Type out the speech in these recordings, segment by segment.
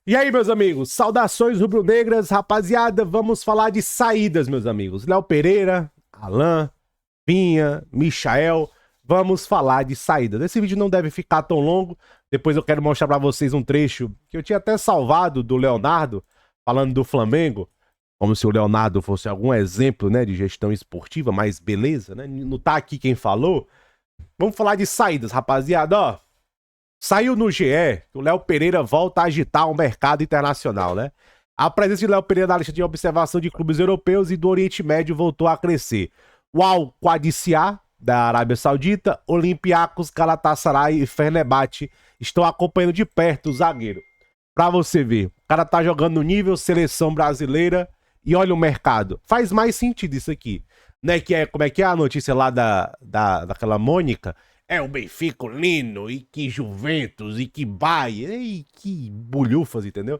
E aí, meus amigos, saudações rubro-negras, rapaziada, vamos falar de saídas, meus amigos. Léo Pereira, Alan, Vinha, Michael, vamos falar de saídas. Esse vídeo não deve ficar tão longo, depois eu quero mostrar pra vocês um trecho que eu tinha até salvado do Leonardo, falando do Flamengo, como se o Leonardo fosse algum exemplo, né, de gestão esportiva, mas beleza, né, não tá aqui quem falou. Vamos falar de saídas, rapaziada, ó. Saiu no GE que o Léo Pereira volta a agitar o mercado internacional, né? A presença de Léo Pereira na lista de observação de clubes europeus e do Oriente Médio voltou a crescer. O Al-Qadisiya, da Arábia Saudita, Olympiacos, Galatasaray e Fenerbahçe estão acompanhando de perto o zagueiro. Pra você ver, o cara tá jogando no nível seleção brasileira e olha o mercado. Faz mais sentido isso aqui. Né, como é que é a notícia lá daquela Mônica? É o Benfica, o Lino, e que Juventus, e que Bahia, e que bulhufas, entendeu?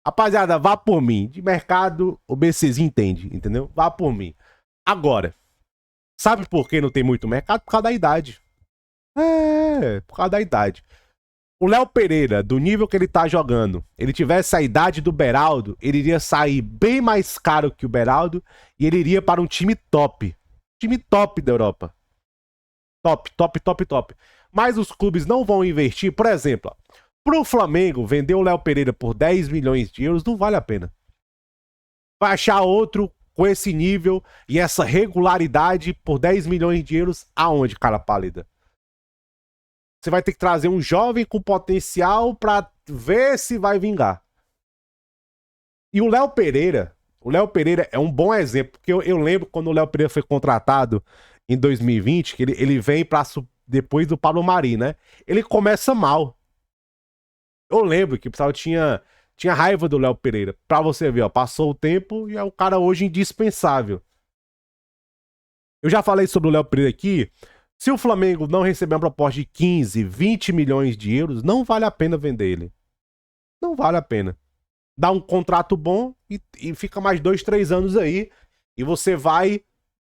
Rapaziada, vá por mim. De mercado, o BCZ entende, entendeu? Vá por mim. Agora, sabe por que não tem muito mercado? Por causa da idade. Por causa da idade. O Léo Pereira, do nível que ele tá jogando, ele tivesse a idade do Beraldo, ele iria sair bem mais caro que o Beraldo e ele iria para um time top. Time top da Europa. Top, top, top, top. Mas os clubes não vão investir, por exemplo, pro Flamengo vender o Léo Pereira por 10 milhões de euros não vale a pena. Vai achar outro com esse nível e essa regularidade por 10 milhões de euros aonde, cara pálida? Você vai ter que trazer um jovem com potencial pra ver se vai vingar. E o Léo Pereira é um bom exemplo, porque eu lembro quando o Léo Pereira foi contratado em 2020, que ele vem depois do Pablo Mari, né? Ele começa mal. Eu lembro que o pessoal tinha raiva do Léo Pereira. Pra você ver, ó, passou o tempo e é um cara hoje indispensável. Eu já falei sobre o Léo Pereira aqui. Se o Flamengo não receber uma proposta de 15, 20 milhões de euros, não vale a pena vender ele. Não vale a pena. Dá um contrato bom e fica mais 2, 3 anos aí e você vai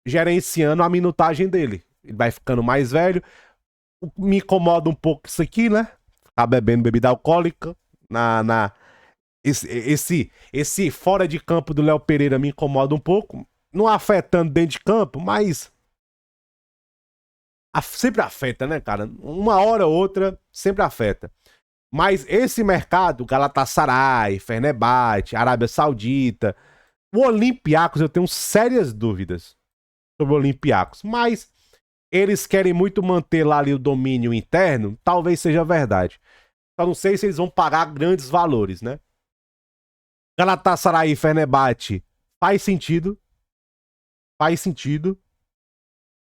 gerenciando a minutagem dele. Ele vai ficando mais velho. Me incomoda um pouco isso aqui, né? Ficar bebendo bebida alcoólica. Esse fora de campo do Léo Pereira me incomoda um pouco. Não afetando dentro de campo, mas sempre afeta, né, cara? Uma hora ou outra, sempre afeta. Mas esse mercado, Galatasaray, Fenerbahçe, Arábia Saudita, o Olympiacos, eu tenho sérias dúvidas sobre o Olympiacos, mas eles querem muito manter lá ali o domínio interno, talvez seja verdade. Só não sei se eles vão pagar grandes valores, né? Galatasaray e Fenerbahçe faz sentido. Faz sentido.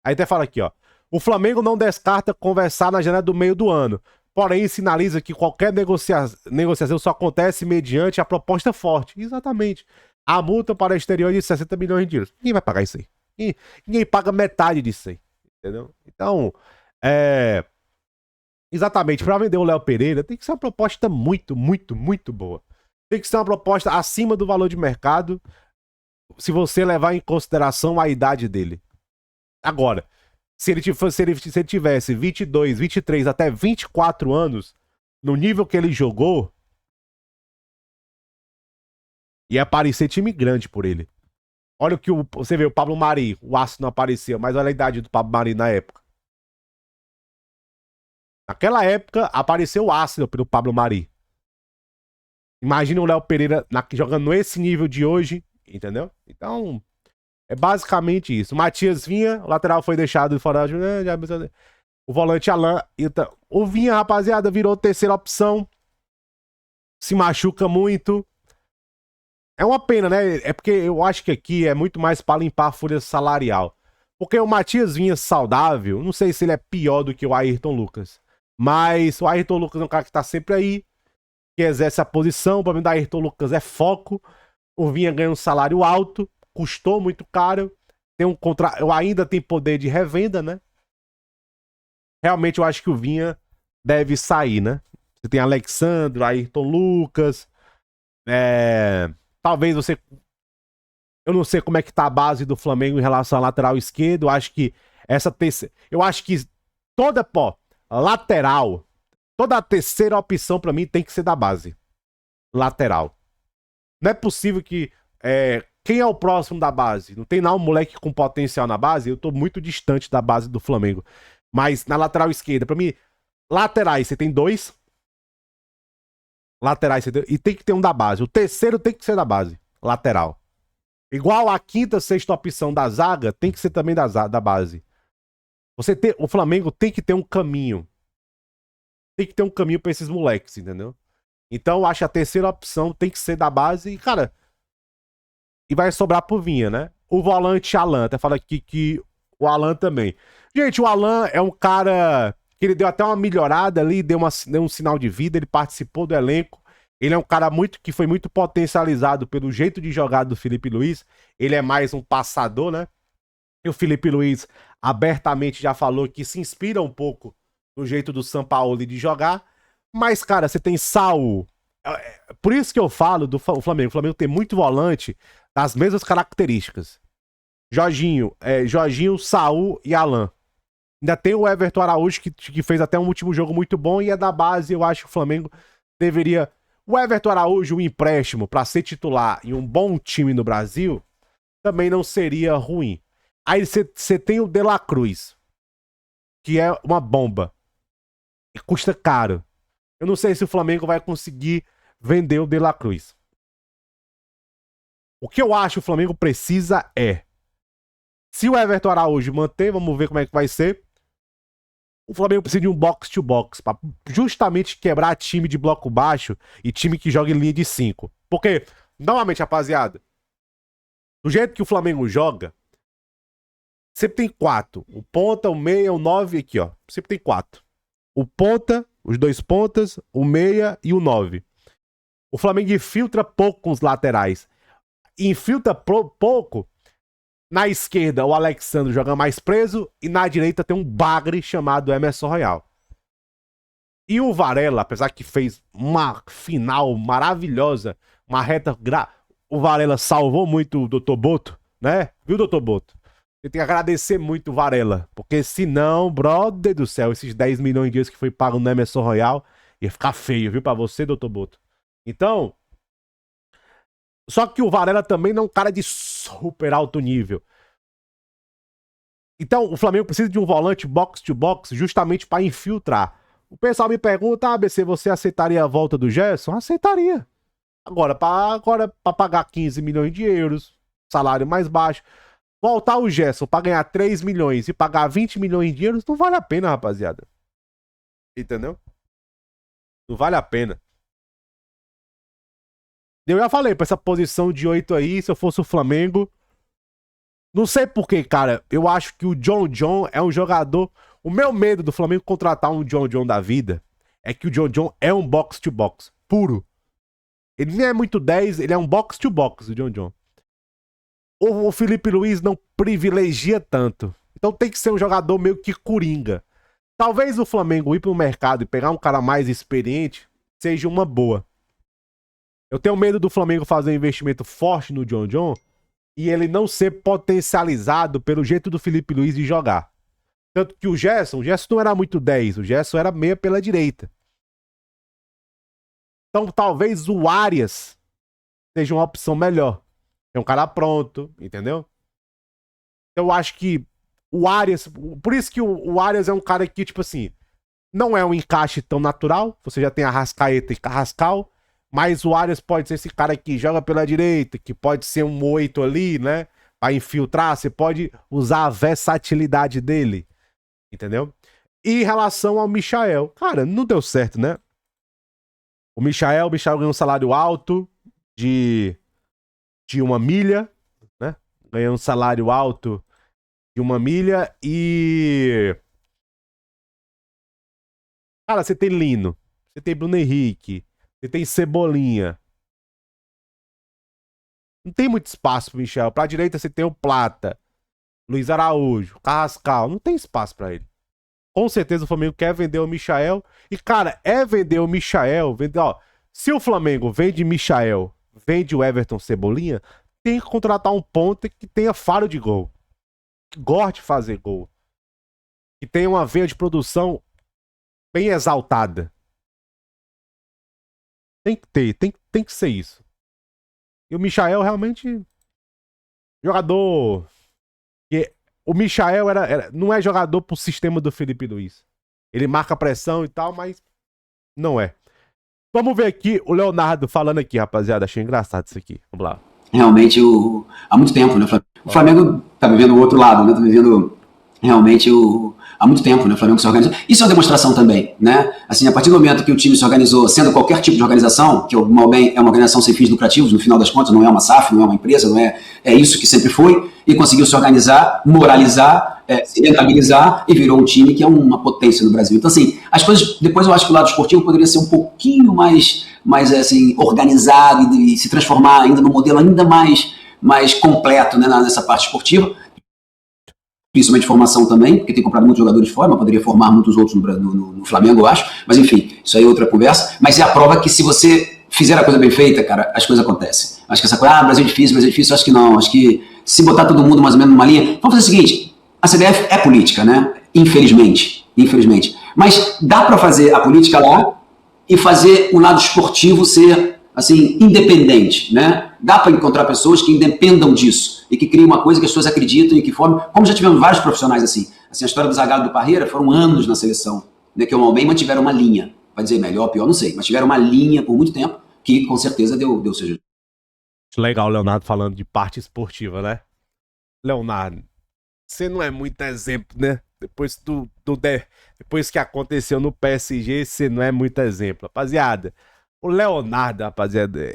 Aí até fala aqui, ó. O Flamengo não descarta conversar na janela do meio do ano. Porém, sinaliza que qualquer negociação só acontece mediante a proposta forte. Exatamente. A multa para o exterior é de 60 milhões de euros. Ninguém vai pagar isso aí. Ninguém paga metade disso aí. Entendeu? Então, exatamente, para vender o Léo Pereira, tem que ser uma proposta muito, muito, muito boa. Tem que ser uma proposta acima do valor de mercado, se você levar em consideração a idade dele. Agora, se ele tivesse 22, 23, até 24 anos, no nível que ele jogou, ia aparecer time grande por ele. Olha o que você vê, o Pablo Mari, o Aço não apareceu, mas olha a idade do Pablo Mari na época. Naquela época, apareceu o Aço pelo Pablo Mari. Imagina o Léo Pereira jogando nesse nível de hoje, entendeu? Então, é basicamente isso. O Matias Vinha, o lateral foi deixado fora. O volante Alan. O Vinha, rapaziada, virou terceira opção. Se machuca muito. É uma pena, né? É porque eu acho que aqui é muito mais para limpar a folha salarial. Porque o Matias Vinha saudável, não sei se ele é pior do que o Ayrton Lucas. Mas o Ayrton Lucas é um cara que tá sempre aí, que exerce a posição. O problema do Ayrton Lucas é foco. O Vinha ganha um salário alto, custou muito caro. Ainda tem poder de revenda, né? Realmente eu acho que o Vinha deve sair, né? Você tem Alexandre, Ayrton Lucas. Talvez você. Eu não sei como é que tá a base do Flamengo em relação à lateral esquerdo. Eu acho que Eu acho que toda lateral, toda a terceira opção pra mim tem que ser da base. lateral. Não é possível que... quem é o próximo da base? Não tem um moleque com potencial na base? Eu tô muito distante da base do Flamengo. Mas na lateral esquerda, pra mim, laterais, você tem 2. Laterais, e tem que ter um da base. O terceiro tem que ser da base. Lateral. Igual a quinta, sexta opção da zaga, tem que ser também da base. O Flamengo tem que ter um caminho. Tem que ter um caminho pra esses moleques, entendeu? Então, eu acho que a terceira opção tem que ser da base. E, cara, e vai sobrar pro Vinha, né? O volante Alan, até fala aqui que o Alan também. Gente, o Alan é um cara que ele deu até uma melhorada ali, deu um sinal de vida, ele participou do elenco. Ele é um cara que foi muito potencializado pelo jeito de jogar do Felipe Luiz. Ele é mais um passador, né? E o Felipe Luiz abertamente já falou que se inspira um pouco no jeito do Sampaoli de jogar. Mas, cara, você tem Saul. Por isso que eu falo do Flamengo. O Flamengo tem muito volante das mesmas características. Jorginho, Saul e Alan. Ainda tem o Everton Araújo, que fez até um último jogo muito bom e é da base. Eu acho que o Flamengo deveria... O Everton Araújo, um empréstimo para ser titular em um bom time no Brasil, também não seria ruim. Aí você tem o De La Cruz, que é uma bomba. E custa caro. Eu não sei se o Flamengo vai conseguir vender o De La Cruz. O que eu acho que o Flamengo precisa é... Se o Everton Araújo manter, vamos ver como é que vai ser. O Flamengo precisa de um box-to-box para justamente quebrar time de bloco baixo e time que joga em linha de 5. Porque, normalmente, rapaziada, do jeito que o Flamengo joga, sempre tem 4. O ponta, o meia, o 9 aqui, ó. Sempre tem 4. O ponta, os 2 pontas, o meia e o 9. O Flamengo infiltra pouco com os laterais. Infiltra pouco. Na esquerda, o Alexandre joga mais preso. E na direita tem um bagre chamado Emerson Royal. E o Varela, apesar que fez uma final maravilhosa, uma reta... O Varela salvou muito o Dr. Boto, né? Viu, Dr. Boto? Você tem que agradecer muito o Varela. Porque senão, brother do céu, esses 10 milhões de dias que foi pago no Emerson Royal, ia ficar feio, viu, pra você, Dr. Boto? Então... Só que o Varela também não é um cara de super alto nível. Então, o Flamengo precisa de um volante box-to-box justamente para infiltrar. O pessoal me pergunta, ABC, você aceitaria a volta do Gerson? Aceitaria. Agora, para pagar 15 milhões de euros, salário mais baixo, voltar o Gerson para ganhar 3 milhões e pagar 20 milhões de euros, não vale a pena, rapaziada. Entendeu? Não vale a pena. Eu já falei, pra essa posição de 8 aí, se eu fosse o Flamengo... Não sei porquê, cara. Eu acho que o John é um jogador... O meu medo do Flamengo contratar um John da vida é que o John é um box-to-box puro. Ele nem é muito 10, ele é um box-to-box, o John. O Felipe Luiz não privilegia tanto. Então tem que ser um jogador meio que coringa. Talvez o Flamengo ir pro mercado e pegar um cara mais experiente seja uma boa. Eu tenho medo do Flamengo fazer um investimento forte no John e ele não ser potencializado pelo jeito do Felipe Luiz de jogar. Tanto que o Gerson não era muito 10, o Gerson era meia pela direita. Então talvez o Arias seja uma opção melhor. É um cara pronto, entendeu? Eu acho que o Arias... Por isso que o Arias é um cara que, tipo assim, não é um encaixe tão natural. Você já tem a Arrascaeta e Carrascal. Mas o Arias pode ser esse cara que joga pela direita, que pode ser um 8 ali, né? Pra infiltrar, você pode usar a versatilidade dele. Entendeu? E em relação ao Michael, cara, não deu certo, né? O Michael ganhou um salário alto de 1 milha, né? Ganhou um salário alto de 1 milha e... Cara, você tem Lino, você tem Bruno Henrique, você tem Cebolinha. Não tem muito espaço pro Michel. Pra direita você tem o Plata, Luiz Araújo, Carrascal. Não tem espaço pra ele. Com certeza o Flamengo quer vender o Michael. E, cara, vender o Michael. Ó, se o Flamengo vende Michael, vende o Everton Cebolinha, tem que contratar um ponta que tenha faro de gol. Que goste de fazer gol. Que tenha uma veia de produção bem exaltada. Tem que ter, tem que ser isso. E o Michael realmente. Jogador. O Michael não é jogador pro sistema do Felipe Luiz. Ele marca pressão e tal, mas não é. Vamos ver aqui o Leonardo falando aqui, rapaziada. Achei engraçado isso aqui. Vamos lá. Realmente, há muito tempo, né? O Flamengo tá vivendo o outro lado, né? Tá vivendo realmente há muito tempo, né? O Flamengo se organizou. Isso é uma demonstração também, né? Assim, a partir do momento que o time se organizou, sendo qualquer tipo de organização, que o Malbem é uma organização sem fins lucrativos, no final das contas, não é uma SAF, não é uma empresa, não é isso que sempre foi, e conseguiu se organizar, moralizar, se rentabilizar e virou um time que é uma potência no Brasil. Então, assim, as coisas, depois eu acho que o lado esportivo poderia ser um pouquinho mais assim, organizado e se transformar ainda num modelo ainda mais completo, né, nessa parte esportiva, principalmente formação também, porque tem comprado muitos jogadores fora, mas poderia formar muitos outros no Flamengo, eu acho, mas enfim, isso aí é outra conversa, mas é a prova que se você fizer a coisa bem feita, cara, as coisas acontecem. Acho que essa coisa, Brasil é difícil, acho que não, acho que se botar todo mundo mais ou menos numa linha, vamos fazer o seguinte, a CBF é política, né, infelizmente, mas dá para fazer a política lá e fazer o lado esportivo ser, assim, independente, né? Dá para encontrar pessoas que independam disso e que criem uma coisa que as pessoas acreditam e que formam, como já tivemos vários profissionais assim. Assim, a história do Zagallo e do Parreira foram anos na seleção, né? Que o Malbem mantiveram uma linha, vai dizer melhor, pior, não sei, mas tiveram uma linha por muito tempo que com certeza deu seu. Legal o Leonardo falando de parte esportiva, né? Leonardo, você não é muito exemplo, né? Depois que aconteceu no PSG, você não é muito exemplo. Rapaziada, o Leonardo, rapaziada...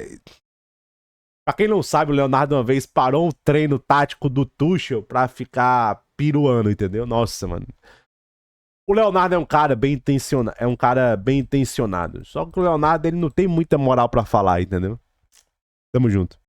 Pra quem não sabe, o Leonardo uma vez parou um treino tático do Tuchel pra ficar piruando, entendeu? Nossa, mano. O Leonardo é um cara bem intencionado. Só que o Leonardo, ele não tem muita moral pra falar, entendeu? Tamo junto.